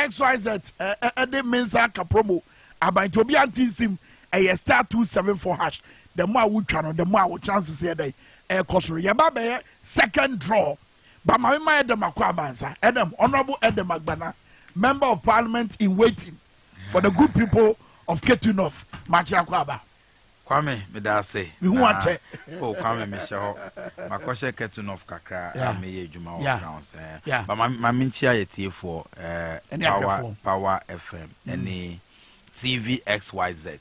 XYZ ede mensa ka promo abantu obi antinsim star 274 hash the more we twa the more chances here dey kosoro ye ba be second draw but my Edem Akwabansa Edem Honorable Edem Agbana member of parliament in waiting for the good people of Ketu North Machi Akwaba Kwame Medase we want oh Kwame Michelle makoshe Ketu North kakra ameye adwuma wo France but my minchia yetie for power FM any TV XYZ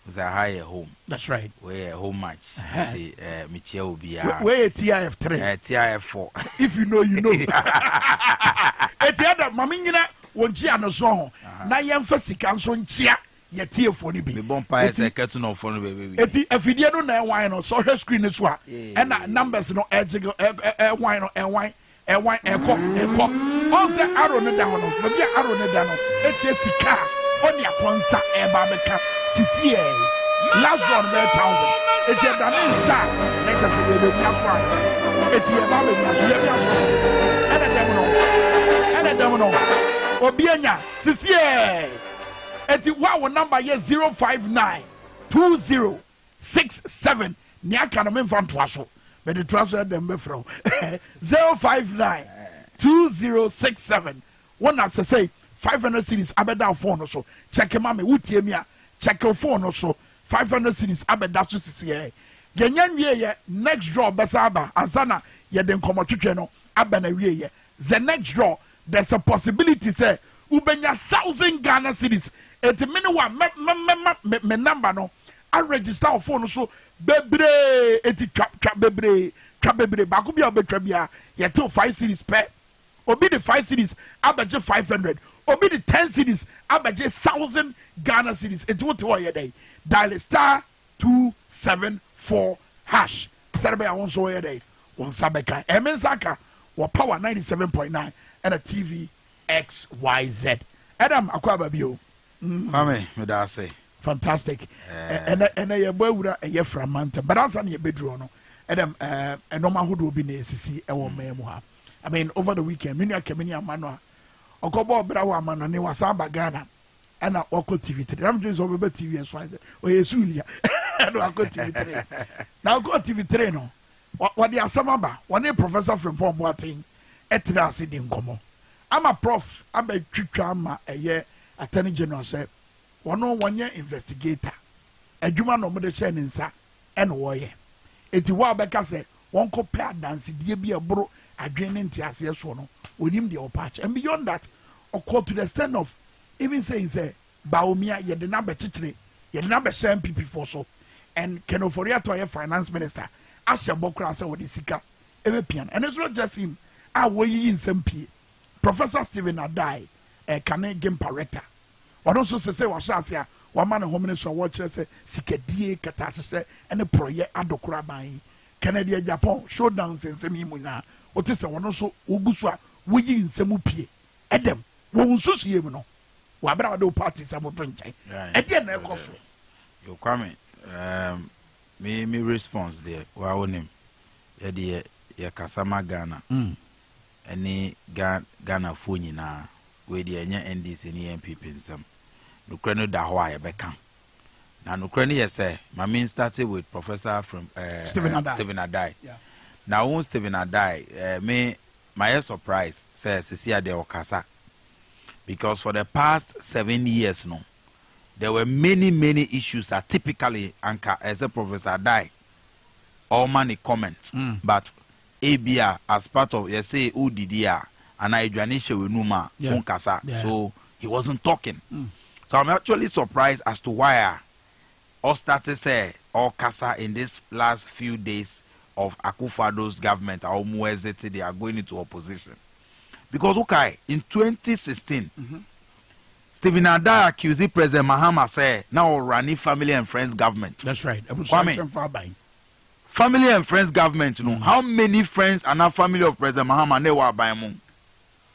was a higher home. That's right. Where home match. See, Michelle will be where TIF3. TIF4. If you know, you know. Etiada, Mamina, one chia no song. Na yemfasi kanso nchia ye TIF4 ni bi. Me bon pa ese ketu no phone baby. Eti afidie no na wine no so screen is wa. And numbers no edge wine no wine eko. All say arrow no down no. Maybe arrow no down no. Eche sika. Only a ponsa eba beka sisi last one 1,000 eti da ne nsa next say we be akwa eti eba be nya so ye bi aso ene dem no obi anya sisi eti wa number ye 0592067 ni aka no memfa nto aso be the transfer dem be from 0592067 one as say 500 cities abeda phone so check mama wutie mi a check phone so 500 cities abeda so sisi genyan wie next draw besaba azana ye den komotwetwe no abena wie the next draw there's a possibility say ubenya 1,000 Ghana cities et mini wa me number no I register phone so bebre eti twa bebre ba ko bia obetwa bia ye till 5 cities per obi the 5 cities abeje 500 obi the 10 cities abeje 1,000 Ghana cities enti what you day dial star 274 hash serbe I want so you day one sabeka emensaka wa power 97.9 and a TV XYZ Adam akwaba bio mame me da say fantastic and ye bawura ye framanta but answer na ye bedro no Adam enoma hodo bi na esisi e wo memu ha I mean over the weekend many akemini amano okobo bra wa amano ne wasaba Ghana ana oko TV3 am just over TV XYZ o yesulia no oko TV3 na oko TV3 no what the asamaba one professor from Pomboatin etra ase di nkomo ama prof abetwitwa ama eye attorney general say wono wonye investigator adwuma no mo de che ne nsa ene wo ye eti wo abeka say won ko pe adanse die bi ebro adwene ntiase so no onim de opatch and beyond that occur to the extent of even saying say baomia ye de na bechichire ye de na be share MPP for so and Kenoforia to finance minister ashe bokra say wo de sika ebe pian and it's not just him wo yi nsem pie Professor Stephen Adai kane Gimpa rector one also say wa so ase a wa ma ne homene so wo kire say sikadie kata hye ene proye adokura ban Canada Japan showdown nsem yi munya o te se wono so ogusu a wo yi nsem pie edem wo nsusu yem no wa bra do party samoto nchen ede na ekoso you come me response there wa wonim ye de ye kasama Ghana any Ghana phone nyina we de enya NDC ni MPP nsam nukre no da ho a yebeka na nukre no yese my main started with Professor from Stephen Adai now when Stephen Adai my surprise says Cecilia de Okasa because for the past 7 years no there were many issues that typically anchor as a Professor Adai all money comments but ABA as part of you say Udidia and I Janisha Wenuma Unkasa. So he wasn't talking. So I'm actually surprised as to why all started say all Kasa in this last few days of Akufado's government or Muezete they are going into opposition. Because okay, in 2016 Stephen Adai accused President Mahama say now running family and friends government. That's right. Family and friends government, you know. How many friends and a family of President Mahama ne wa abayemo?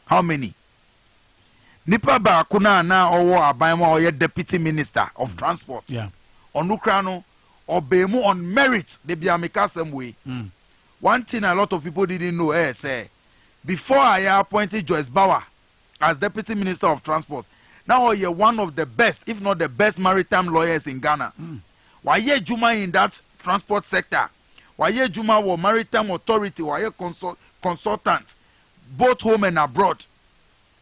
How many? Nipa ba kuna na owo abayemo or deputy minister of transport. Yeah. On Ukrano or bemu on merit they be ameka some way. One thing a lot of people didn't know say before I appointed Joyce Bauer as Deputy Minister of Transport. Now you're one of the best, if not the best, maritime lawyers in Ghana. Why ye Juma in that transport sector? Why ye Juma or maritime authority? Why ye consultant, both home and abroad?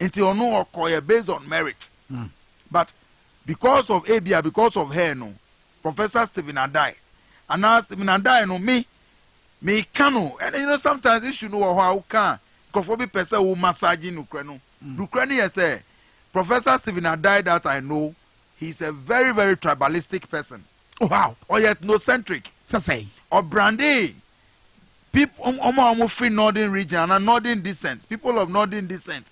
Until no or based on merit. But because of ABA, because of her, no, Professor Stephen Adai, and now Stephen Adai, no, me cano, and you know sometimes you should know how can. Kofobi person who massage in Ukraine. Ukraine say Professor Stephen Adai that I know, he's a very, very tribalistic person. Oh wow. Or ethnocentric. So say. Or brandy. People free northern region and northern descent. People of northern descent.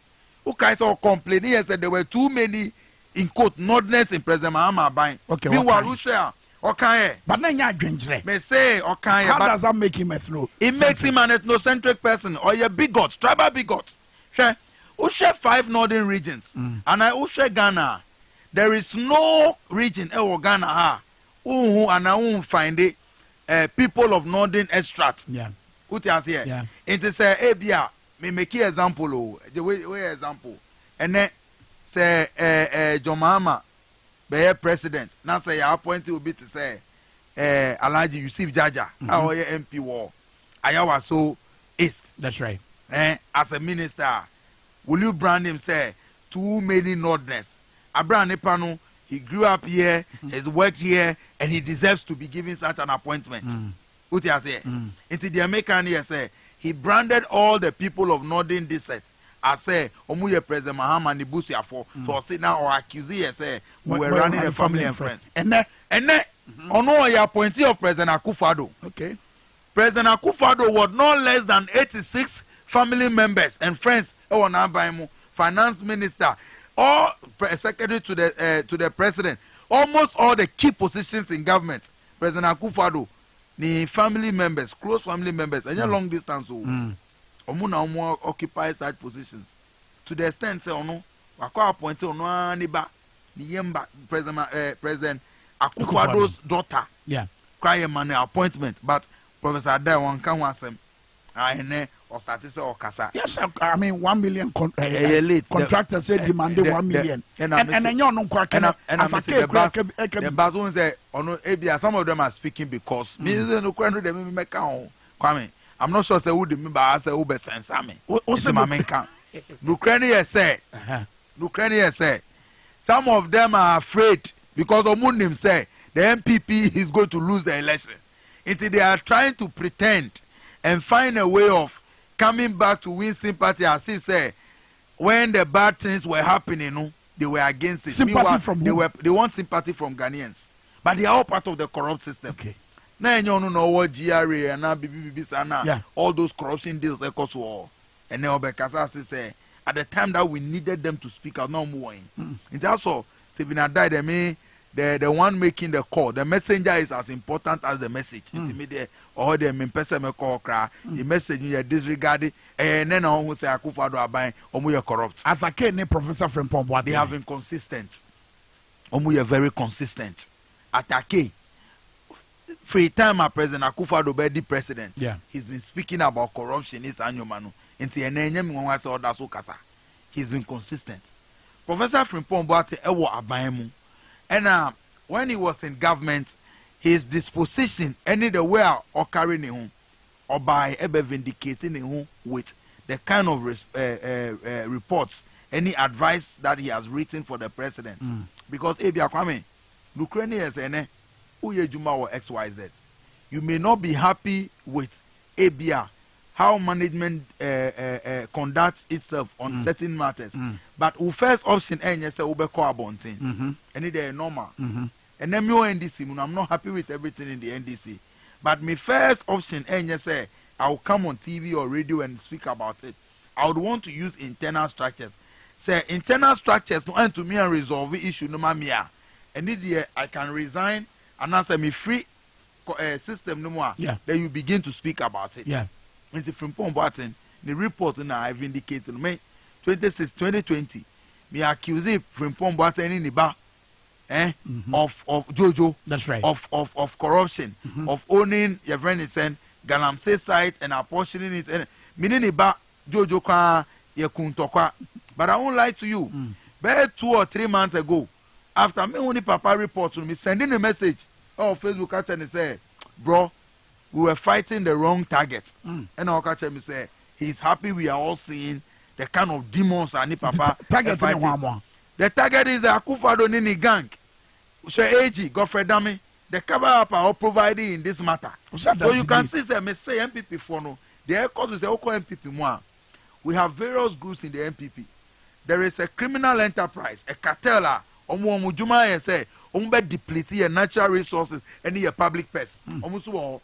Who guys all complaining yesterday there were too many in quote northerners in President Mahama buying. Okay. Meanwhile, who share? Okay. But then you're drinking. May say okay. How does that make him ethno? It makes him an ethnocentric person or a bigot, tribal bigot. Share. Who share 5 northern regions, and I who share Ghana. There is no region in Ghana who and I won't find it. People of northern extract. Yeah. What you here? Yeah. It is a ABA. Me make example. The way example. And then say Jomama be president. Now say your appointee will be to say Alhaji Yusuf Jaja. Our MP war. Ayawa so East. That's right. As a minister, will you brand him say too many northerners? Abraham Nepano, he grew up here, has worked here, and he deserves to be given such an appointment. What you say? Into the American here say he branded all the people of northern descent. I say, Omuye President Mahama Nibusia for so say now or accuse here say we were running a family and friends. And then ono your appointee of President Akufo-Addo. Okay. President Akufo-Addo was no less than 86 family members and friends. Finance minister, or secretary to the president, almost all the key positions in government. President Akufo-Addo, the family members, close family members, and long distance. Omuna occupy such positions to the extent say ono wakwa appointed ono aniba ni yemba President Akufo-Addo's daughter. Yeah. Cry money appointment, but Professor Adai one can wasem. I or started or kasa. Yes, I mean 1 million contractors said demanded 1 million. And then you're not quite and the Bazon say on ABA, some of them are speaking because me no kwendo them make Kwame. I'm not sure say who the member as a Uber sense me. What's my main count? Ukraine say some of them are afraid because Omunim say the MPP is going to lose the election. Until they are trying to pretend and find a way of coming back to win sympathy as if say when the bad things were happening, they were against it. Sympathy from they want sympathy from Ghanaians. But they are all part of the corrupt system. Okay. Now you know what GRA and now BBB all those corruption deals echoes war. And now Bekasa say at the time that we needed them to speak out, no more. It's also Sevina died the one making the call. The messenger is as important as the message. Or the person call cry. The message you disregarded and then on who say Akufo-Addo are buying or corrupt. As a kid, Professor Frimpong, they have been consistent. Omuye very consistent. Atake. Free time at President Akufo-Addo be the president. Yeah. He's been speaking about corruption is annual manu. He's been consistent. Professor Frimpong Boate ewo abayemu. And when he was in government, his disposition any the way or carrying him or by ever vindicating him with the kind of reports, any advice that he has written for the president. Because Abia Kwame, Ukraine is Uye Juma or XYZ. You may not be happy with Abia, how management conducts itself on certain matters. But our first option is to ube call abonting. And it is normal. And then your NDC, I'm not happy with everything in the NDC. But my first option is say I'll come on TV or radio and speak about it. I would want to use internal structures. Say internal structures no end to me and resolve the issue no mamia. And this I can resign and answer me free system no more. Yeah. Then you begin to speak about it. Yeah. And from Frimpong the report now I've indicated me 2020 me accuse Frimpong Boateng in the bar of Jojo. That's right. Of corruption, of owning your friend is saying Galamsey site and apportioning it and meaning the bar Jojo kwa ye kuntokwa. But I won't lie to you. About 2 or 3 months ago, after me only papa report to me, sending a message on Facebook catch and say, bro, we were fighting the wrong target. And I'll catch me say, he's happy we are all seeing the kind of demons and papa target fighting. The target is the Akufo-Addo Nini gang. AG, Godfrey Dami, the cover up are all providing in this matter. So you can see, say MPP for no. The cause is MPP more. We have various groups in the MPP. There is a criminal enterprise, a cartel. Omu Juma say, be deplete your natural resources and your public pest. Omu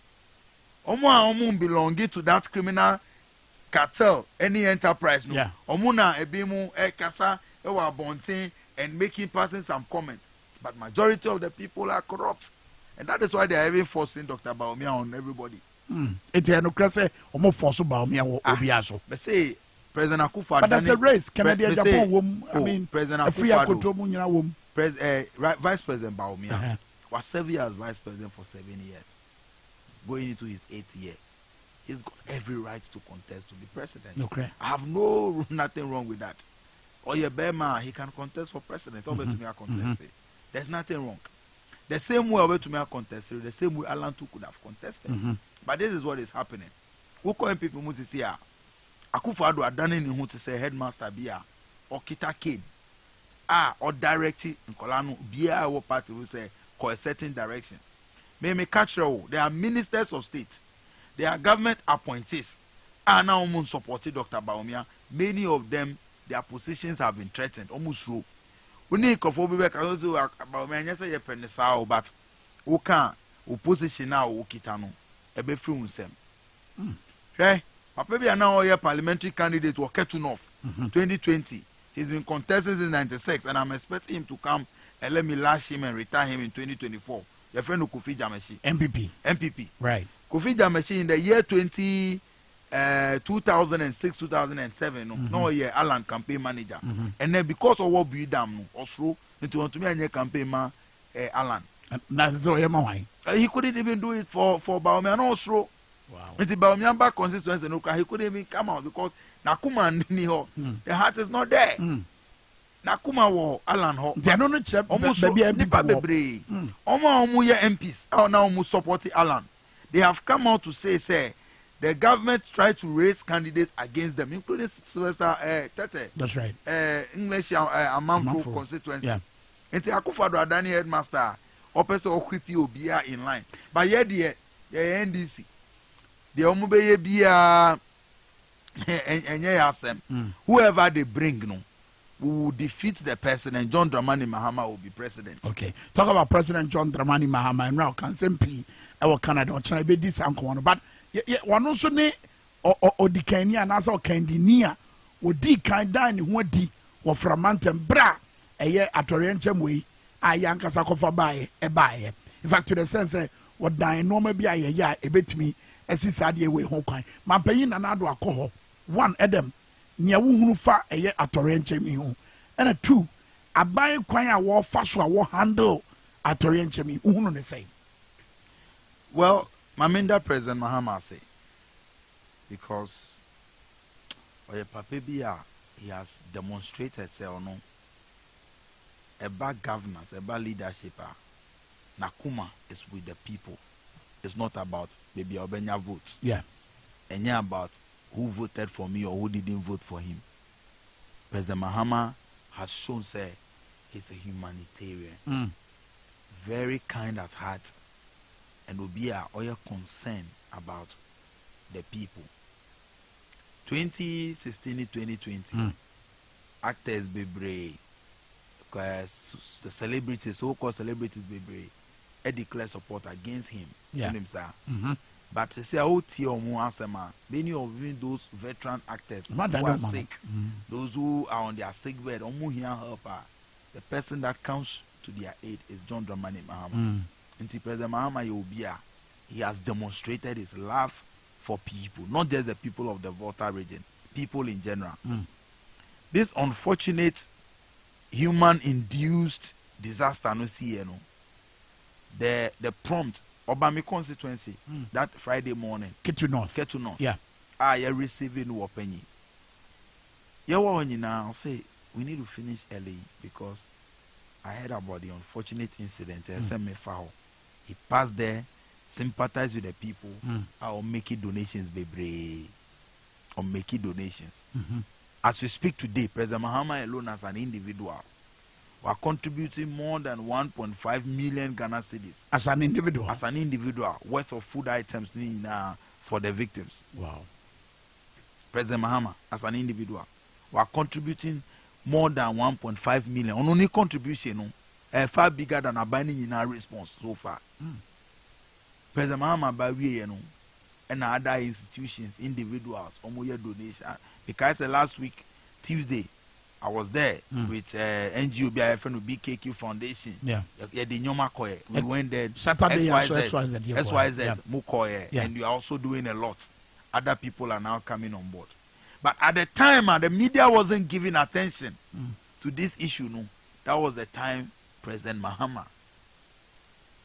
belonging to that criminal cartel, any enterprise. No. Yeah. Omuna ebimu kasa ewa bontin and making passing some comments. But majority of the people are corrupt. And that is why they are even forcing Dr. Bawumia on everybody. It's a no crase omo force Bawumia obiaso. But say President Akufo-Addo. But that's a race. Canada, Japan, I mean, President Akufo-Addo, Vice President Bawumia was 7 years vice president for 7 years, going into his 8th year. He's got every right to contest to be president. Okay. I have nothing wrong with that. Or your Bema, he can contest for president. To me, I contest it. There's nothing wrong. The same way over to me, I contested. The same way Alan too could have contested. But this is what is happening. Who call people must say, Akufo-Addo are done in who to say headmaster Bia or Kita Kane. Or directing in Kolano Bia or party will say for a certain direction. May catch you. They are ministers of state. They are government appointees. Now almost supported Dr. Bawumia. Many of them, their positions have been threatened. Almost true. We need to go back and say Bawumia say penisa but who can opposition now who kitano ebe free unsem. Okay. Papa be now a parliamentary candidate or Ketu North 2020. He's been contesting since 96 and I'm expecting him to come and let me lash him and retire him in 2024. Your friend Kofi Jameshi. MPP. Right. Kofi Jameshi in the year 2006, 2007, no year Alan campaign manager. And then because of what we done, Oslo, into want to me a campaign man, Alan. He couldn't even do it for Bawumia and Oslo. Wow. It's about Bawumia constituency. He couldn't even come out because Nakuma Niho, the heart is not there. Nakuma wo Alan ho. They are not chep. Almost nipa bebre. Omo ye MPs. Now almost supporting Alan. They have come out to say the government tried to raise candidates against them, including Sylvester Tete. That's right. English Amamfo constituency. Yeah. Enti Akufo-Addo Adani headmaster. Opese okwipi obia in line. But yet the NDC. The omubeye bia whoever they bring, no, will defeat the person, and John Dramani Mahama will be president. Okay, talk about President John Dramani Mahama and now can simply our Canada or China be this uncle, but one also ne or the Kenya and as our Candinia or D kind dine who di or Framantan bra a year at Oriental way. I yanka sakofa buy a buy. In fact, to the sense what dying normal be a bit me as he said ye way home kind. My pain and other alcohol. One Adam near who fa a year at Oriental me home. And a two, I buy a quite war fast war handle at Oriental me who the same. Well, Maminda President Mahama say because or Papa Bia he has demonstrated say or no a bad governance, a bad leadership. Nakuma is with the people. It's not about maybe Obenya vote. Yeah. And yeah, about who voted for me or who didn't vote for him. President Mahama has shown say he's a humanitarian. Very kind at heart. And will be all concern about the people. 2016 to 2020, actors be brave. Because the celebrities, so-called celebrities, be declare support against him. Yeah. But to say, many of even those veteran actors who are sick, those who are on their sick bed, the person that comes to their aid is John Dramani Mahama. And President Mahama he has demonstrated his love for people, not just the people of the Volta region, people in general. This unfortunate human-induced disaster, no see, the prompt Obama constituency that Friday morning. Ketu North. Ketu North. Yeah. I receiving Wapenyi. I'll say we need to finish early because I heard about the unfortunate incident. He passed there, sympathized with the people, or make donations, baby, or make donations. As we speak today, President Mahama alone as an individual, we are contributing more than 1.5 million Ghana cedis. As an individual? As an individual, worth of food items for the victims. Wow. President Mahama, as an individual, we are contributing more than 1.5 million. On only contribution, far bigger than a binding in our response so far. President Mahama, by way, and other institutions, individuals, donation. Because last week, Tuesday, I was there with NGO BIFN BKQ Foundation. Yeah. We went there. Saturday, SYZ, Mukoye, and you are also doing a lot. Other people are now coming on board. But at the time, the media wasn't giving attention to this issue. No, that was the time President Mahama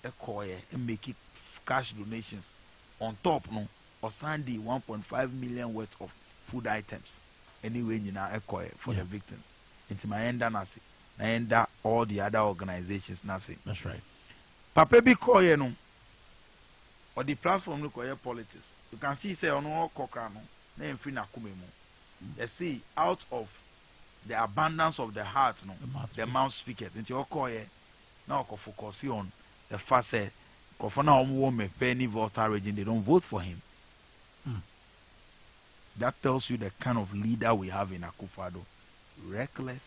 and make cash donations on top. No, or Sunday 1.5 million worth of food items. Anyway, for the victims. Into my end, and all the other organizations. Nasi. That's right. Papa be koye no, or the platform look politics. You can see say on all kokano. Na free na kumemu. You see, out of the abundance of the heart, no, the mouth speaketh. Into your koye, now focus on the fact that Kofana Omo penny voter region, they don't vote for him. That tells you the kind of leader we have in Akufo-Addo. Reckless,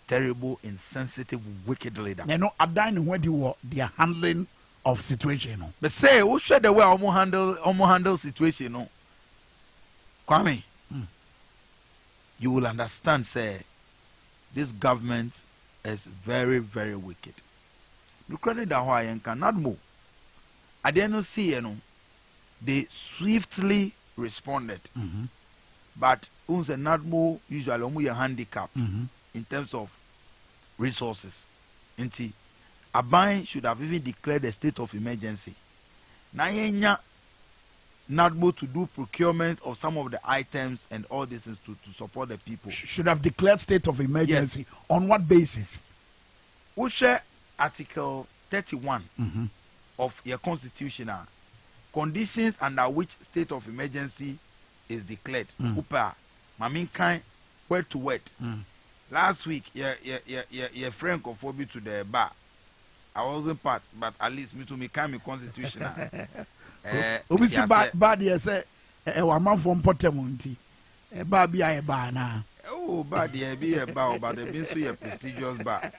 terrible, insensitive, wicked leader. You know, Adani when you were their handling of situation. No? But say, who should the way Omo handle situation? No, Kwame, you will understand. Say, this government is very, very wicked. Look at that Hawaiian cannot move. I didn't see, they swiftly responded. But unse not more usually a handicap in terms of resources. Inti Abai should have even declared a state of emergency. Na not more to do procurement of some of the items and all this is to support the people. Should have declared state of emergency. Yes. On what basis? We share Article 31 of your constitution. Conditions under which state of emergency is declared. Upa, Maminkai, word to word. Last week, your friend conformed to the bar. I wasn't part, but at least me to me come constitutional. Obisi bad yes, a man from Potemunti. A baby I bar now. Oh, bad yeah, be a bar, but the been so a prestigious bar.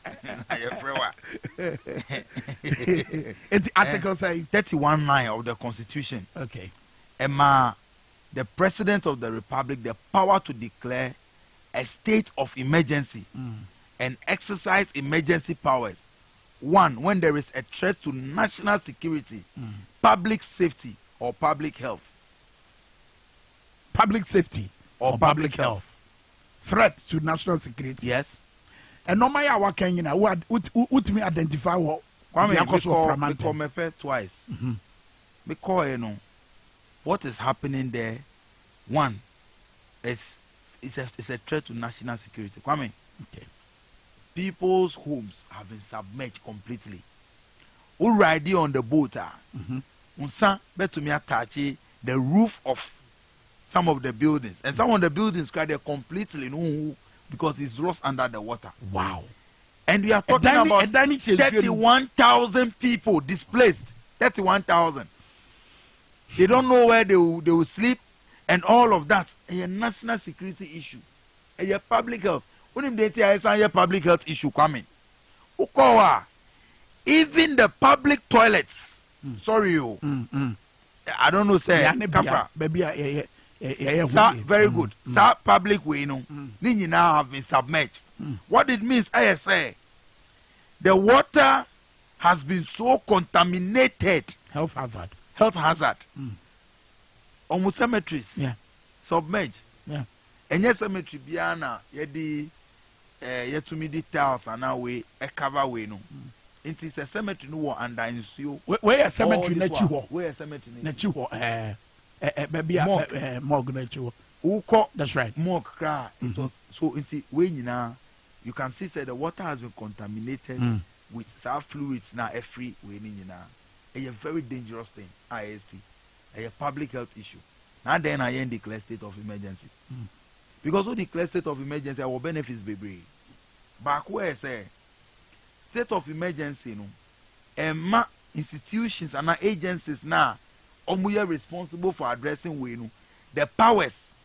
It's Article say 31(9) of the Constitution. Okay. Emma, the President of the Republic, the power to declare a state of emergency and exercise emergency powers. One, when there is a threat to national security, public safety, or public health. Public safety or public health. Threat to national security. Yes. And no matter what can you know, what me identify what we call me twice. Because you know what is happening there. One, it's a threat to national security. Kwame, okay. People's homes have been submerged completely. Already on the boat, unsa bet to me attach the roof of some of the buildings, and some of the buildings are completely because it's lost under the water. Wow! And we are talking about 31,000 people displaced. 31,000. They don't know where they will sleep, and all of that. A national security issue, a public health. When they say a public health issue coming, even the public toilets. Sorry, I don't know. Say, Capra, baby, sir, very good. Sir, public way, Nini now have been submerged. What it means, I say, the water has been so contaminated. Health hazard. Almost cemeteries. Yeah. Submerged. Yeah. And yes, cemetery biana yedi yetumi details and now we a cover way no. It is a cemetery no under insuo. Where a cemetery nechi ho. Where a cemetery nechi ho. Baby morgue nechi ho. Uko. That's right. More cry. It was so into when you can see that the water has been contaminated with some fluids now every way in a very dangerous thing. IST. A public health issue. Now then I declare state of emergency. Because we declare state of emergency, our benefits be back where say state of emergency no institutions and agencies now are responsible for addressing the powers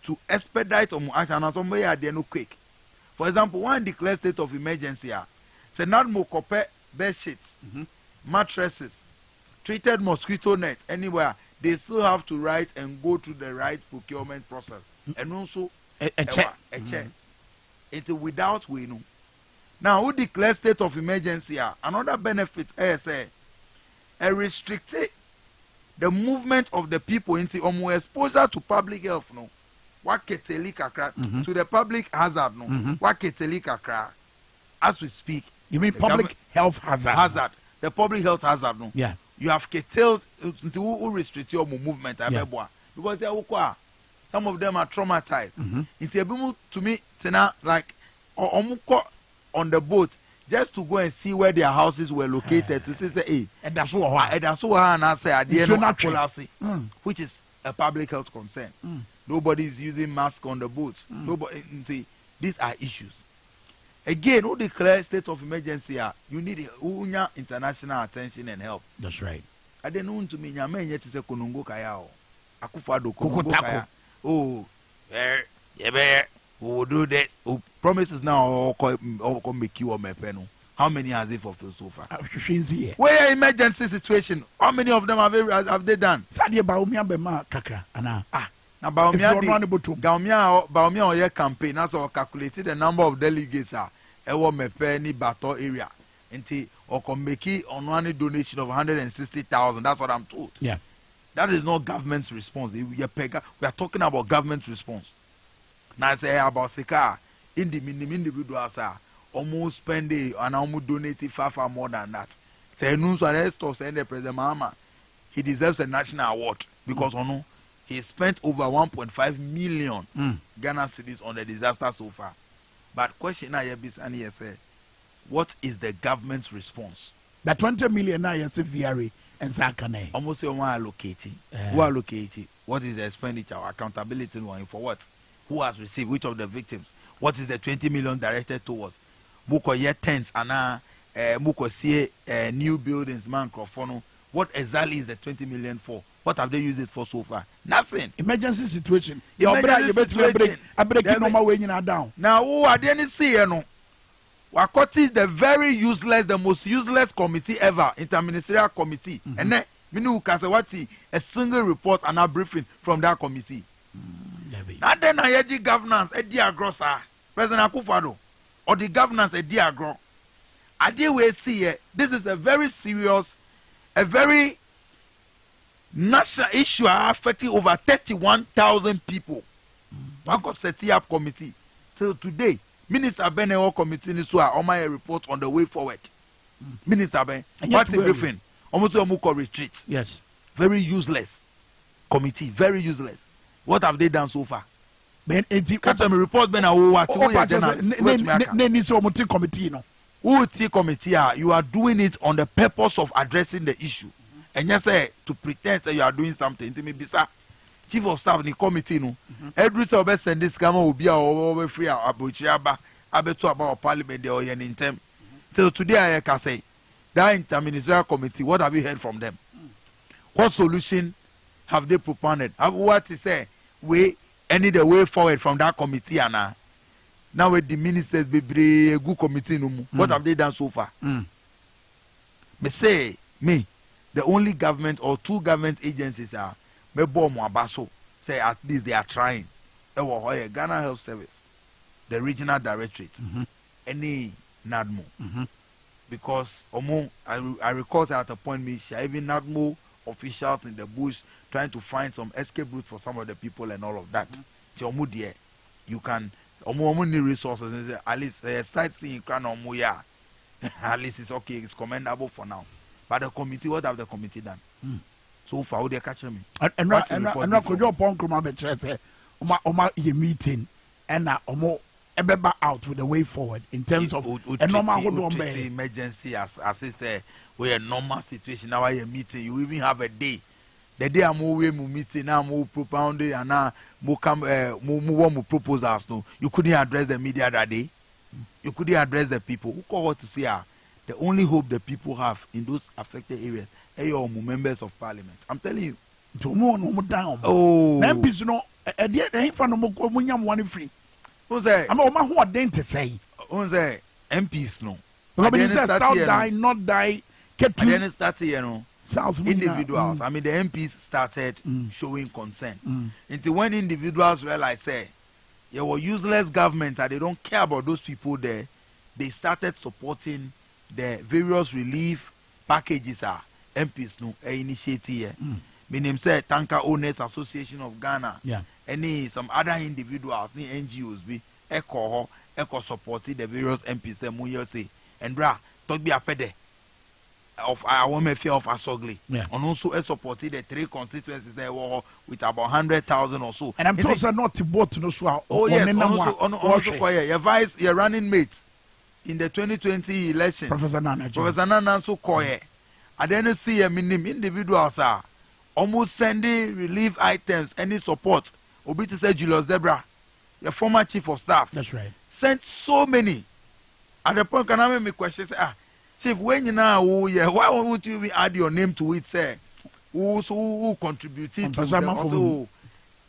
to expedite action and somebody are there no quick. For example, one declare state of emergency say not more copy bed sheets, mattresses, treated mosquito nets anywhere, they still have to write and go through the right procurement process. And also A check. It's without we know. Now, who declare state of emergency? Another benefit is restricted the movement of the people into exposure to public health. No, what keteli kakra to the public hazard. No, what keteli kakra. As we speak, You mean public health hazard? Hazard, the public health hazard. No, Yeah. you have curtailed into who restrict your movement. Because they are some of them are traumatized. It's able to me like on the boat just to go and see where their houses were located to say hey, And that's what. and that's why I say at the end Should of not collapse, which is a public health concern. Nobody is using mask on the boat. Nobody. These are issues. Again, who declare state of emergency? You need international attention and help. That's right. I don't know to me. Nyame yet is a konongo kaya o. Akufado konongo Kokotako. kaya. Oh, yeah, we will do that. Oh, promises now or make you or my pen. How many has it fulfilled so far? Where emergency situation? How many of them have they done? Sadia Baumia Bema Kakra. Anna. Now Baumia or your campaign has all calculated the number of delegates ewo mepe ni Bato area. Until or can make it on one donation of 160,000. That's what I'm told. Yeah. That is not government's response. We are talking about government's response. Now I say about Sika, individuals are almost spending and almost donating far more than that. Say no so send the President Mahama. He deserves a national award because he spent over 1.5 million Ghana cedis on the disaster so far. But question I have say, what is the government's response? The 20 million now is VRA and Zakane. Almost say one allocating. Who allocated? What is the expenditure? Accountability for what? Who has received? Which of the victims? What is the 20 million directed towards? Muko ye tents and muko see new buildings man crofono. What exactly is the 20 million for? What have they used it for so far? Nothing. Emergency situation. Emergency situation. I break normal way down. Now who are they see Wakoti the very useless, the most useless committee ever, interministerial committee. And then Minu Kasawati, a single report and a briefing from that committee. And then I had the governance, a diagrosa, President Akufado, or the governance, a diagro. I did we see this is a very serious, a very national issue affecting over 31,000 people. Wako set up committee till today. Minister Ben committee ni so on my report on the way forward. Minister Ben, what's the briefing? Almost a retreat. Yes. Very useless committee. Very useless. What have they done so far? Ben, Can't tell me report Ben what committee no. Who committee you are doing it on the purpose of addressing the issue. And yes, to pretend that you are doing something. To me, bisa chief of staff ni committee no. Every so best send this camera will be our free abuchiaba abeto about parliament there or in term. Till today I can say that interministerial committee. What have you heard from them? What solution have they propounded? What is say we any the way forward from that committee and now with the ministers be a good committee no more. What have they done so far? Me say me the only government or two government agencies are say at least they are trying. Ghana Health Service, the regional directorate, any NADMO. Because I recall at a point me even NADMO officials in the bush trying to find some escape route for some of the people and all of that. You can need resources and say, at least sightseeing at least it's okay, it's commendable for now. But the committee, what have the committee done? So far, how they catch me? And not could your punk come up and say, oma ye meeting and omo ebeba out with the way forward in terms of a normal emergency as I say we a normal situation now you meeting you even have a day the day I'm away meeting now mo propound and now mo come mo proposals no you couldn't address the media that day you couldn't address the people who call what to say the only hope the people have in those affected areas are your members of parliament. I'm telling you no down MPs no e dey dey fa no mo nyam one free who say am o ma ho den to say who say MPs no nobody says south die not die ketu and then start you know south individuals I mean the MPs started showing concern until when individuals realize say you were useless government and they don't care about those people there they started supporting the various relief packages MPs no initiative here meaning say Tanker Owners Association of Ghana any some other individuals ni NGOs be echo supporting the various MPs say and bra talk be apede of our women fear of Asogli and also supported the 3 constituencies there with about 100,000 or so and I'm told not to vote no so yes also your vice your running mate in the 2020 election Professor Nana so koye and then see a minimum individuals are almost sending relief items any support obi to say Julius Debra your former chief of staff that's right sent so many at the point can I make me question say chief when you now why won't you add your name to it say who contributed to the also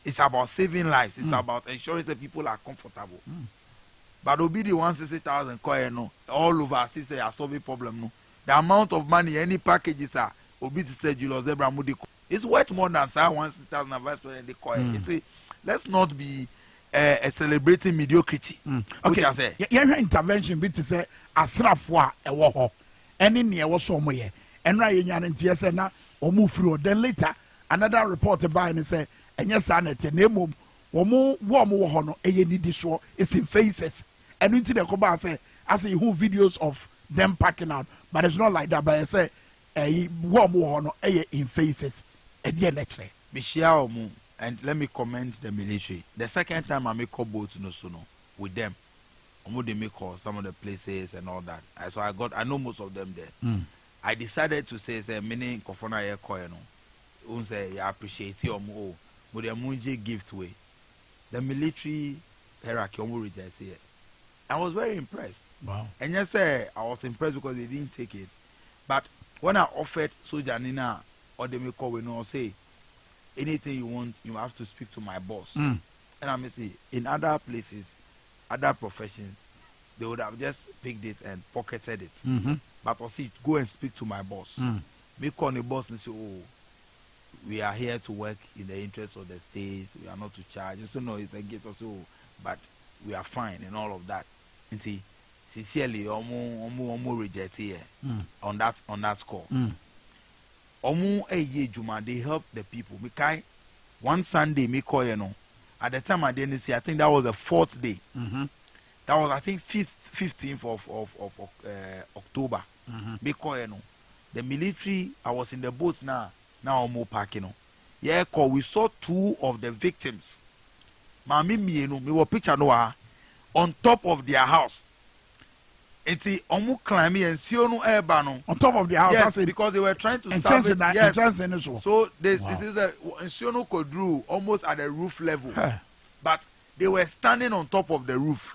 it's about saving lives it's about ensuring that people are comfortable but obi the 160,000 coin no all over as if say a solving problem no the amount of money any packages are obi to say Julius Zebra Mudi it's worth more than 160,000 vice president the coin let's not be celebrating mediocrity okay I say yeah intervention bit to say asrafo a ewo ho ene ne ewo so mo ye enra ye nya ntie say na omu free then later another report by and say enye sa na te na mom wo wo ho no eye nidi so it's in faces and into the ko ba say as you who videos of them packing out but it's not like that but I say wo ho no eye in faces e dey next Michelle omu and let me commend the military the second time I make a boat no so no with them they make call some of the places and all that so I know most of them there I decided to say meaning kofona ye koy no say I appreciate you but the munje gift way the military hierarchy reject it. I was very impressed. Wow. And yes I was impressed because they didn't take it but when I offered Soja Nina or they may call we no say anything you want you have to speak to my boss and I may say in other places other professions they would have just picked it and pocketed it but I see go and speak to my boss me call the boss and say we are here to work in the interest of the state we are not to charge you say no it's a gift also but we are fine and all of that and see sincerely omo reject here on that score omo juma they help the people because one Sunday me call you know at the time I didn't see I think that was the 4th day that was I think 15th of October me call you know the military I was in the boats now omo parking you know yeah call we saw 2 of the victims mami mienu me were picture no on top of their house enti omu climb and see no eba no on top of the house yes because they were trying to salvage it yes so this is a Nsiono Kodru almost at the roof level but they were standing on top of the roof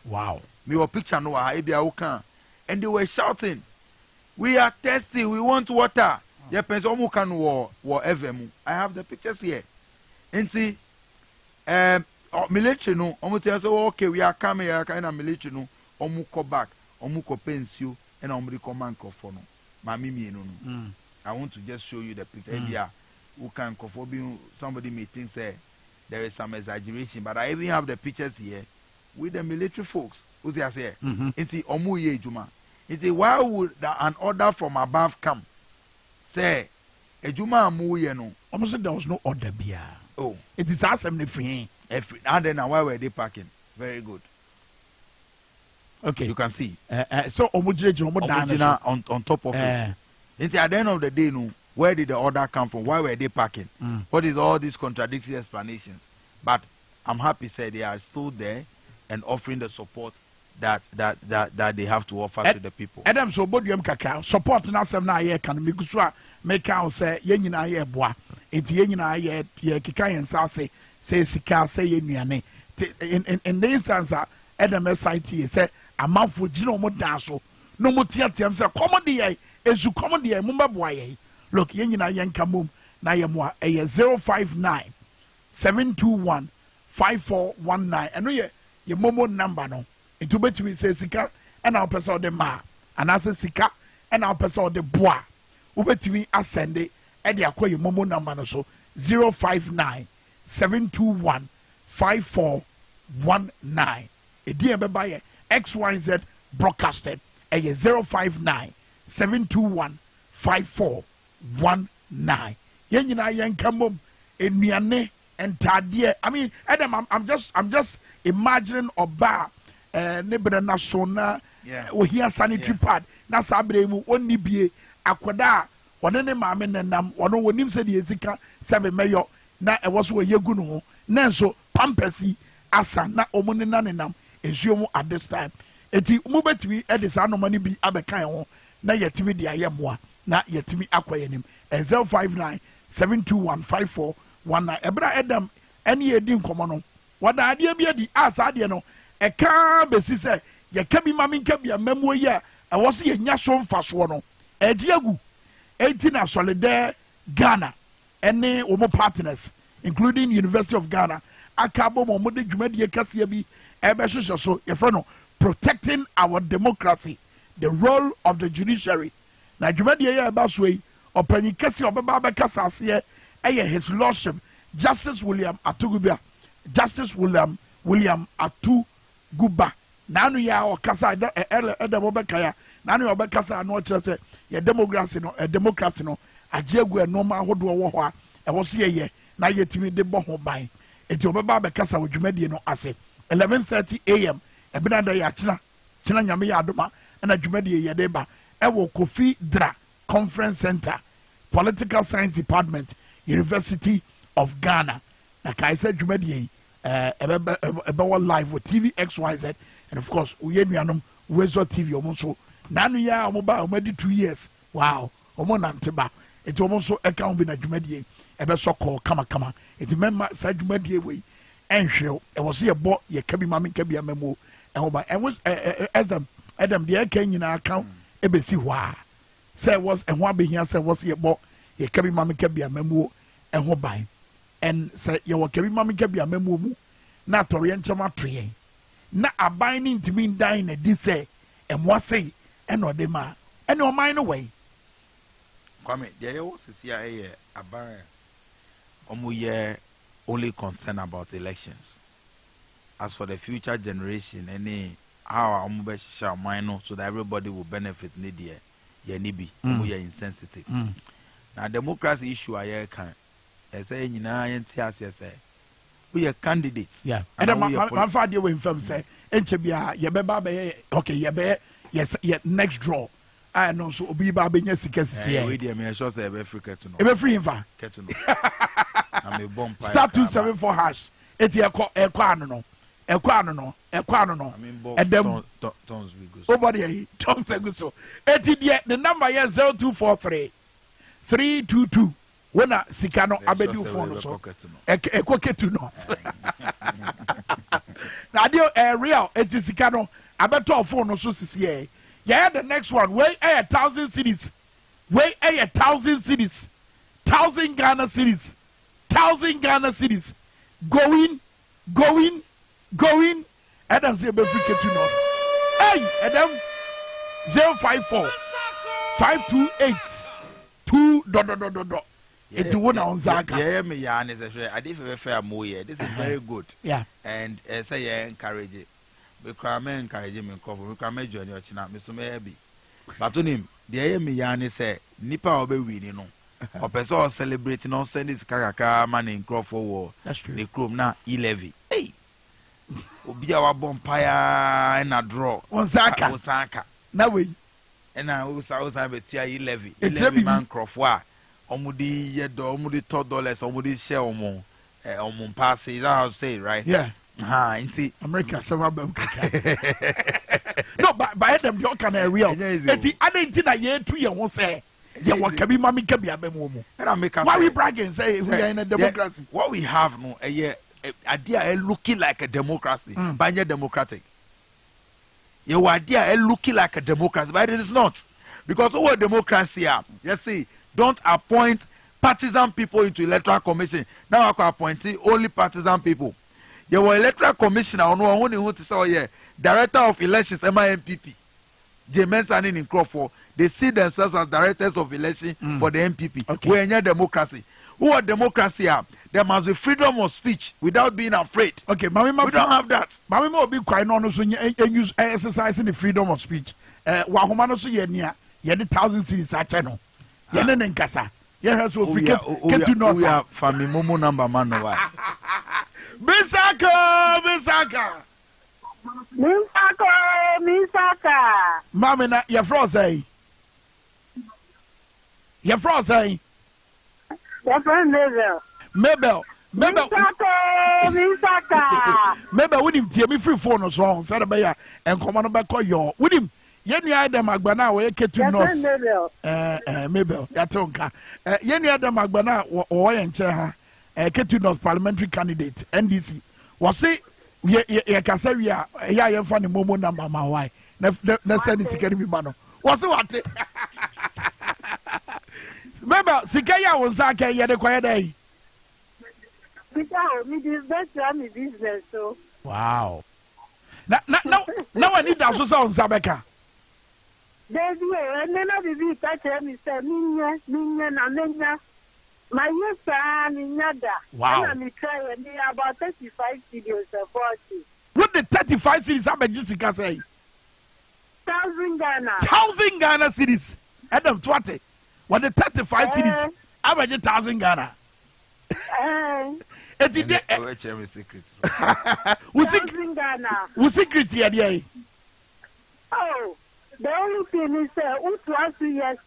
me were picture no and they were shouting we are thirsty we want water yeah penso omu kan wo evemu I have the pictures here enti military no omu say okay we are coming here kind of military no omu go back omuko pensio and omri command kofo no mami mienu no I want to just show you the picture here who can kofo be somebody may think say there is some exaggeration but I even have the pictures here with the military folks who they say it's omu ye juma it's why would an order from above come say ejuma amu ye no almost there was no order bia it is asem free every and then why were they parking very good. Okay. You can see. So omujina on top of it. It's at the end of the day, no, where did the order come from? Why were they parking? What is all these contradictory explanations? But I'm happy say they are still there and offering the support that they have to offer to the people. Adam so bodium kakra support na asem na ye kan me guso a make out say ye nyina ye boa enti ye nyina ye kika yen sa say sika say ye nuane in the instance Adam site say amanfo gina omo dan so no mo tiatem say komodi ye ezu komodi ye mo meboa ye look ye nyina ye nka mom na ye mo a 059 721 5419 eno ye momo number no into between say sika and our person the ma and as a sika and our person the bois ubetumi ascend it and the acquire momo number no so 059 721 5419 a dear by XYZ broadcasted a 059 721 5419 yenina yen kamom enuane and tadie I mean Adam I'm just imagining oba nebere na so na wo hia sanitary pad na sabre mu onni bie akoda wone ne maame nenam wono wonim se de ezika se be meyo na ewo so yegu no ho na so pampasi asa na omune na nenam ezuo at this time eti mu betimi e de sa no mani bi abekan ho na yetimi de ayemmoa na yetimi akoyenim 059 721 5419 ebra edam ene edi nkomo no wada ade bia di asa ade no e ka besi se ye ka bi mami nka bia mamuo yi a wo se ye nya so mfaso no e di agu enti na solide Ghana ene wo partners including University of Ghana akabo mo de dwumadie kase bi e be hwehwe so ye fro no protecting our democracy, the role of the judiciary na dwumadie ya ba so yi opanyi kase obeba be kasa ase his lordship Justice William Atugubia Justice William Atuguba nanu ya okasa edemobekaya nanu ya obekasa no chese ye democracy no ajiegu enoma ahodo wo ho a ewo se ye na yetimi de bo ho ban enti obeba bekasa wodwumadie no ase 11:30 am ebina da ya kina nyame ya adoma na dwumadie ye de ba ewo Kofi Dra Conference Center Political Science Department University of Ghana na kai said dwumadie about live with TV XYZ and of course we nuanom Wezo TV omonso nanu ya omoba omadi 2 years wow omo nanteba eti omonso eka bi na dwumadie ebe so call kama eti memma sa dwumadie we enhwe e was ye bo ye kabi mame kabi amemo ehoba Adam de eka nyina account ebesi hwa say was ehwa abehia say was ye bo ye kabi mame kabi amemo ehoban and say ye wo kabi mame kabi amemo mu na toriye nchama tren na aban ni ntimi ndan na di say emwa say eno de ma eno oman no way kwame de ye wo sisi a ye aban omo ye only concerned about elections. As for the future generation, any how omo shall mine so that everybody will benefit need ye nibi omo ye insensitive. Now democracy issue aye kan e say nyina ye ntiase say we are candidates. Yeah. And my father we inform say enche bia ye beba be okay ye be yes ye next draw. I know so obi ba be nya sika sisi. We dey me sure say e be free ketuno. E be free infa. Ketuno. Star 274 hash. Eti ekọ anu no. And then tons we go. Nobody tons we go. Eti the number is 0243 322. When a sikano abedu phone so. Ekọ ketuno. Na dio real eti sikano abeto phone so sisi. Yeah, the next one. Wait, 1,000 cities. Wait, 1,000 cities. 1,000 Ghana cities. 1,000 Ghana cities. Going. Adam say be free to know. Hey, Adam 054 528 2. It won on Zaka. Yeah, me ya is a I did fair more. This is very good. Yeah. And say yeah, encourage it. We can encourage him in cover. We can make journey or china. Me so maybe. But to him, the air me yani say nipa obe winning no. Or person celebrating on send this kakaka man in Crawford war. That's true. The club na 11. Hey. Obi awa bonfire na draw. Osaka. Na we. And I also be 11. 11 man Crawford. Omudi $2, omudi share omo. Omumpase, is that how to say it, right? Yeah. Inti America several them. No, but them you can real. Eti adenti na ye 2 year won say ye wa kabi mami kabi abemu mu. and I make us Why we bragging say we are in a democracy? What we have no a idea looking like a democracy, but not democratic. Your idea looking like a democracy, but it is not. Because our democracy, yes, see, don't appoint partisan people into electoral commission. Now I can appoint only partisan people. Your electoral commissioner on one who to say, oh yeah, director of elections, MIMPP, James and in Crawford, they see themselves as directors of election for the MPP. Okay. We're in a democracy. Who are democracy? There must be freedom of speech without being afraid. Okay, We don't have that. Mami mo be quite no so use exercising the freedom of speech. Wa homa no so ye nia, ye the 1,000 cities a channel. Ye ne nkasa. Ye has so free get no. We are family momo number man no why. Bisaka. Mami na ye fro say. Ye fro say. Mabel. Mabel, we didn't me free phone or song, said about ya, and come on back call your. With him, Yenny Adam Magbana, where you get to know. Mabel, Yatonka. Yenny Adam Magbana, or and chair, Ketu North parliamentary candidate, NDC. Was it? Ya can say, yeah, I am funny momo number, my wife. Never send this academy man. What's what? Mabel, Sikaya was like a yet a quiet day. Business, so. Wow. Now I need that so sound Sabeka. There's a and then I be touch me, say, Minya, my youth son in Nada. Wow. And I'm trying about 35 videos of 40. What the 35 cities I'm Jessica say? 1,000 Ghana. 1,000 Ghana cities. Adam Twate. What the 35 cities? I'm 1,000 Ghana. Which secret? Who's secret here? Oh, the only thing is, yes,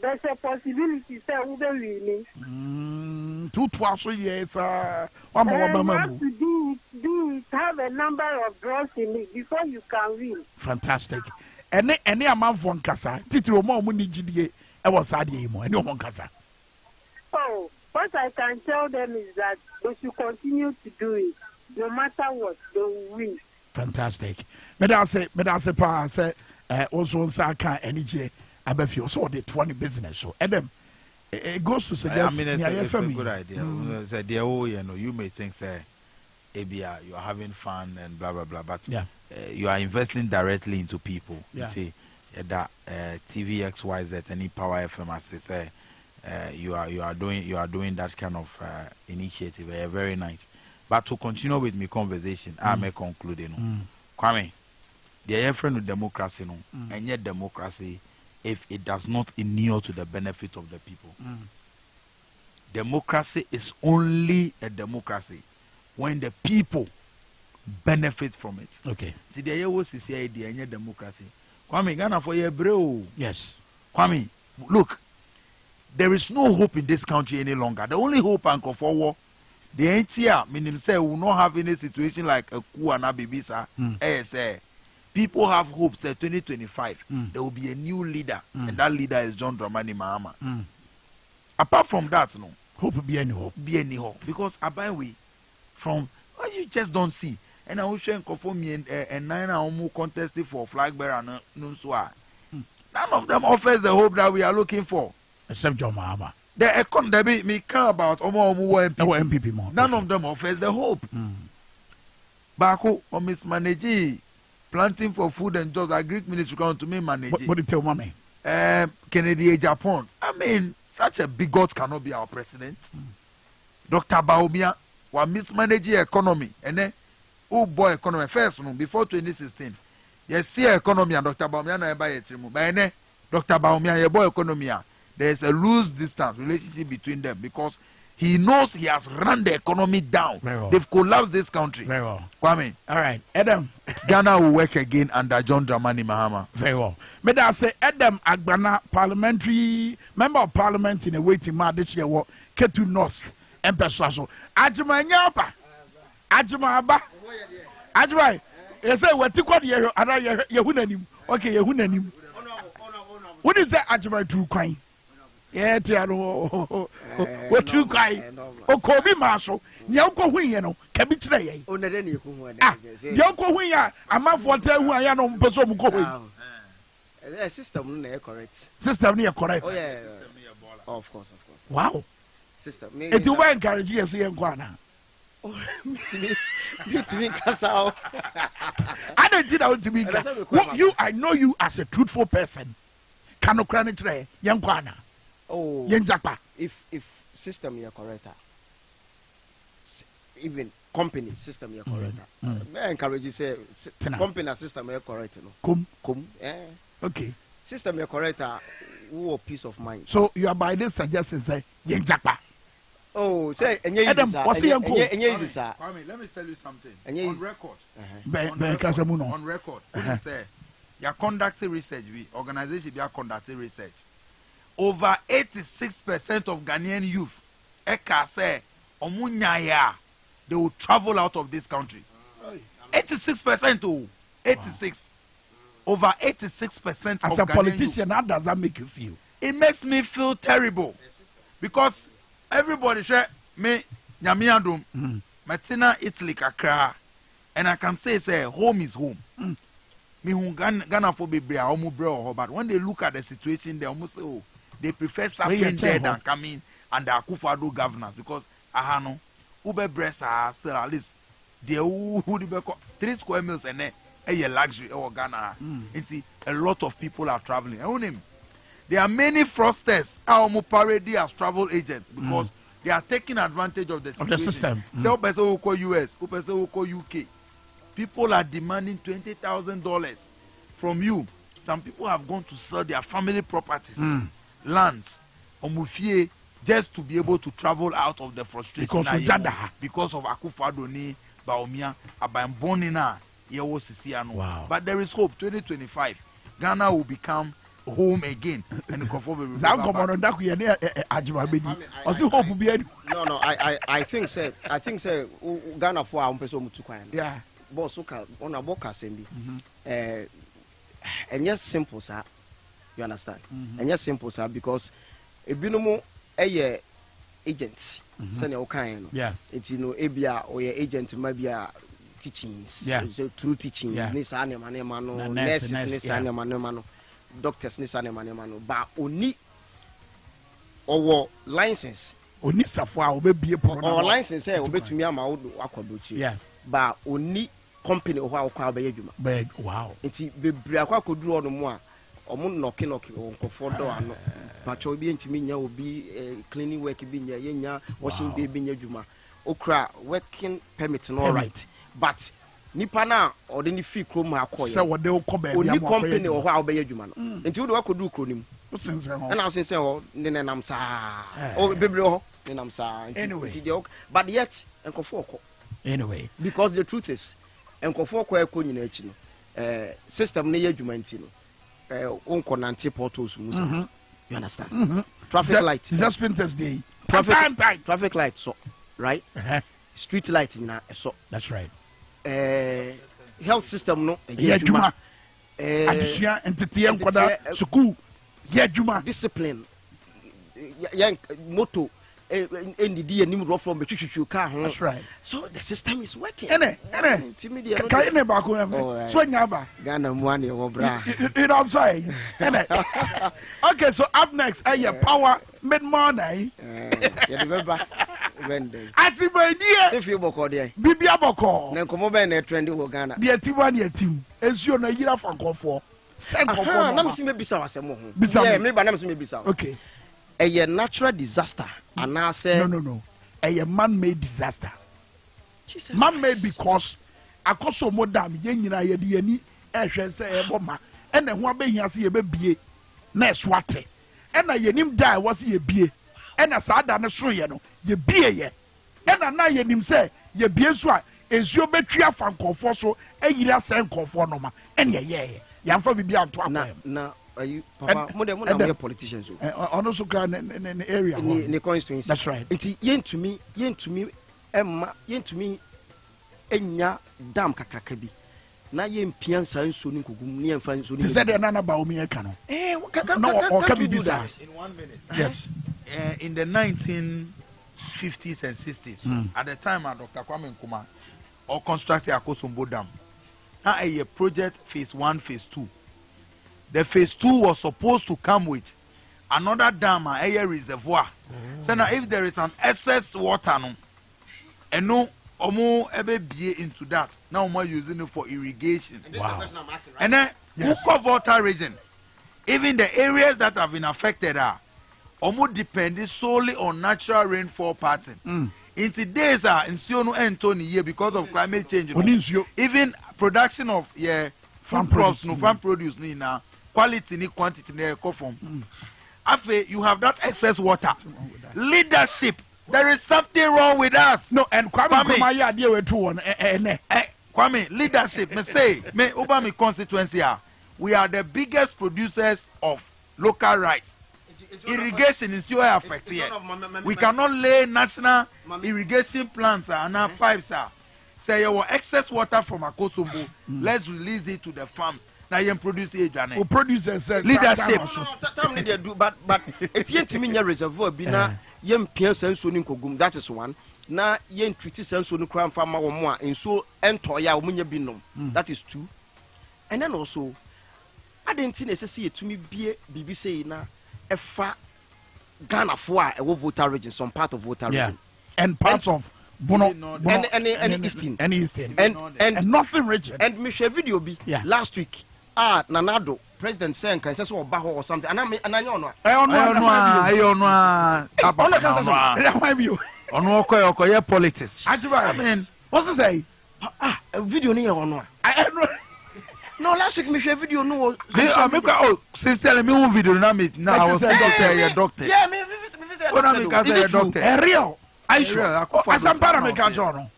there's a possibility, sir, who will win. 2 years, you have to have a number of draws in it before you can win. Fantastic. Any amount for Nkasa, Titro Mo Muniji, I was Adiemo, and no one Kasa. Oh, what I can tell them is that they should continue to do it. No matter what, they will win. Fantastic. Medase Pa say also on Saka energy abefi also the 20 business so Adam it goes to suggest it's a good idea. Say you may think say ABR you are having fun and blah blah blah but you are investing directly into people. See that TV XYZ any Power FM as say you are doing that kind of initiative. Very nice. But to continue with my conversation, I may conclude. Kwame, the friend of democracy, and yet democracy, if it does not inure to the benefit of the people, democracy is only a democracy when the people benefit from it. Okay. Today, was the idea democracy. Kwame, Ghana for your bro. Yes. Kwame, look. There is no hope in this country any longer. The only hope and forward, the NTR, meaning say will not have any situation like a coup and a bibisa. People have hope. Say 2025, there will be a new leader, and that leader is John Dramani Mahama. Apart from that, no hope be any hope. Be any hope because Abaywe from what you just don't see. And I will share conform me and 9 or contested for flag bearer no so. None of them offers the hope that we are looking for. Except John Mahama. The economy me care about MPP more. None of them offers the hope. Bako or mismanage planting for food and jobs. A Greek ministry come to me manage. What do you tell mommy? Kennedy, Japan. I mean, such a bigot cannot be our president. Dr. Baumia was mismanaging economy and then oh boy economy first before 2016. Yes, see economy and Dr. Baumia na buy it. But Dr. Baumia, your boy economy. There's a loose distance relationship between them because he knows he has run the economy down. Well. They've collapsed this country. Very well. Kwame. All right, Adam. Ghana will work again under John Dramani Mahama. Very well. May I say Adam Agbana, parliamentary member of parliament in a waiting man this year, Ketu North, empesa so ajima nyaba ajima aba ajima say wati kwa ye ana ye hu nanim okay ye hu nanim what is that ajima true kwan yeah ti ano what true kwan okobi maso nya uko hu ye no ka bi kire ye o na de ne ku hu ah ye uko hu ya amafo ta hu aya no mpeso mu ko hu system no correct system no correct oh yeah of course wow system me it will encourage you say enko ana me to me kasa I don't think that to be you I know you as a truthful person cannot cry it re enko ana oh yenjapa if system you correct even company system you correct me encourage you say company system you correct no kum okay system you correct who peace of mind so you are by this suggestion say yenjapa oh say enye easy sir Kwame, let me tell you something on record on record say you conducting research we organization be conducting research over 86% of Ghanaian youth eka say omunyaya they will travel out of this country 86% oh 86 over 86% as of a politician how does that make you feel? It makes me feel terrible because everybody share me nyamiadum matina Italy kakra and I can say home is home. Me who Ghana for be brea omu brea but when they look at the situation they almost say oh they prefer suffering there than coming under Akufo-Addo governance because ahano ube breasts are still at least they who the 3 square miles and a luxury or Ghana. A lot of people are traveling. There are many fraudsters parody as travel agents because they are taking advantage of the system. So US, UK. People are demanding $20,000 from you. Some people have gone to sell their family properties, lands, just to be able to travel out of the frustration because of Akufo-Addo ni Baumia Abambonina. Wow. But there is hope. 2025, Ghana will become home again, and the comfort will be back. No, I think say Ghana for our person to kwai. Yeah. Boss okay on a boka sembi. And yes simple sir. You understand? And yes simple sir because a binomo a agents. Send your kind. Yeah. It's ebia or your agent maybe a teachings, so through teaching, nurses, doctors, but only our license. Only Safwa will be our license, say, obey to me, I'm out of but only company or how crowd by you. Wow. It's the Briaka could do on the more or moon knocking on for door. But you'll be into me, will be cleaning work, being your washing baby in your juma. Okra working permit, all right. But nipa na or the fee chrome akoye so what they will come only company or how be adwuma no until we could do kronim and I say oh nenam sa oh bebre ho nenam sa anyway but yet enkofo ko anyway because the truth is enkofo ko nyina achi no system ne adwuma nti no onko nante portals musa you understand traffic light just printers day traffic light so right street light na so that's right health system no adwuma adusua entete nkwada school adwuma discipline moto ndidi anim ro from betwitwu car ho that's right so the system is working ene kai ne ba ko so nyaba Ghana mu ane wo bra you know what I'm saying ene okay so up next power mid morning ya remember Wednesday. Atibania. If you boko there. Bibia boko. Na komo be na trend wo Ghana. The tiba na team. Esuo na yira fa nkofo. Sen nkofo. Na me si me bisa wasem ho. Yeah, me ba na me si me bisa. Okay. A natural disaster and I say no. A man-made disaster. Jesus. Man-made because akoso modam ye nyina ye de ani ehwe se e boma. E na ho abehia se ye bebie na eswate. E na yenim die was ye bie. E na saada ne so ye no. Ye bie ye ena na ye nim se ye bie so a esuo betwa fa nkofo so eyira se nkofo no ma ene ye yamfa bibia nto akoyam na you papa mo dem na politicians ono so kra ne area ne constituency. That's right. Nti yentumi emma yentumi enya dam kakraka bi na yempia nsa nso ni nkogum ne yemfa nso ni. They said na ba omi e ka no. No, or can we do that in 1 minute? Yes. In the 1950s and 60s, at the time Dr. Kwame Nkrumah or constructed Akosombo Dam. Now a project phase 1, phase 2. The phase 2 was supposed to come with another dam, a reservoir. So now if there is an excess water, no, and no, omo ebe be into that. Now we're using it for irrigation. Wow. And then Hook water region, even the areas that have been affected are almost depending solely on natural rainfall pattern. In today's nsuo Anthony here because of climate change. Even production of farm crops, farm produce now quality ni quantity na form. After you have that excess water. Leadership, there is something wrong with us. No, and Kwame ya deal with two Kwame, leadership, me say, me over me constituency, we are the biggest producers of local rice. Irrigation is still affected here. We cannot lay national irrigation plants and pipes. Say your excess water from Akosombo, let's release it to the farms. Now you produce it. We producers leadership. But it's yet to me reservoir. Bina yem pians and soning kogum. That is one. Na yen treaty sense on crown farmer or more, and so entoya munya binum. That is 2. And then also, I didn't think necessary to me be BBC na a far Ghana for a voter region, some part of voter region, and parts of Bono and Eastern and nothing region. And me share video be last week. Nanado president saying can say so baho or something. And I know. On politics. I mean, what's to say? A video near or no. No, last week me share video no. Since telling me one video now I was doctor. Yeah, me doctor. A real. I sure. As I'm paramedic journal.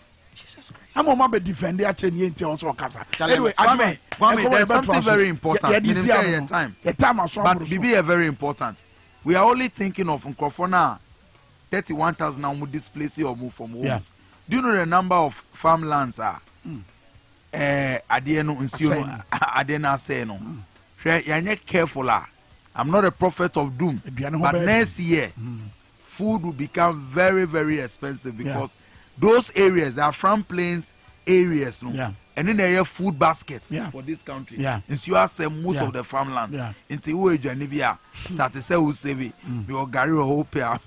I'm a mob defender at Yenti also Casa. Anyway, there's something very important. The time but BB are very important. We are only thinking of Nkrofona 31,000 now displace or move from homes. Yes. Do you know the number of farmlands are? Adieno Nsiono Adena Seno. You're careful. I'm not a prophet of doom. But next year, food will become very, very expensive because those areas, they are farm plains areas, and then they have food baskets for this country. And so you have most of the farmlands. Into where Janivia, Satise will save it. Your Gary hope. And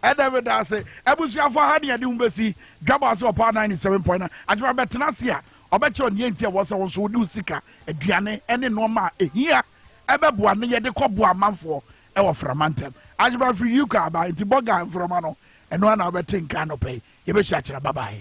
I say, I was your for Honey and Umbesi, Dwabo Ase upon 97.9. And you are better than Nasia. I bet you on Yentia was also do Sika, a Diane, and a normal here. Ebebuan, yet the Cobua Manfo, our Framantem. As you for you, Kaba, into Boga and Fromano. And one other thing cannot pay. You be shut. Bye bye.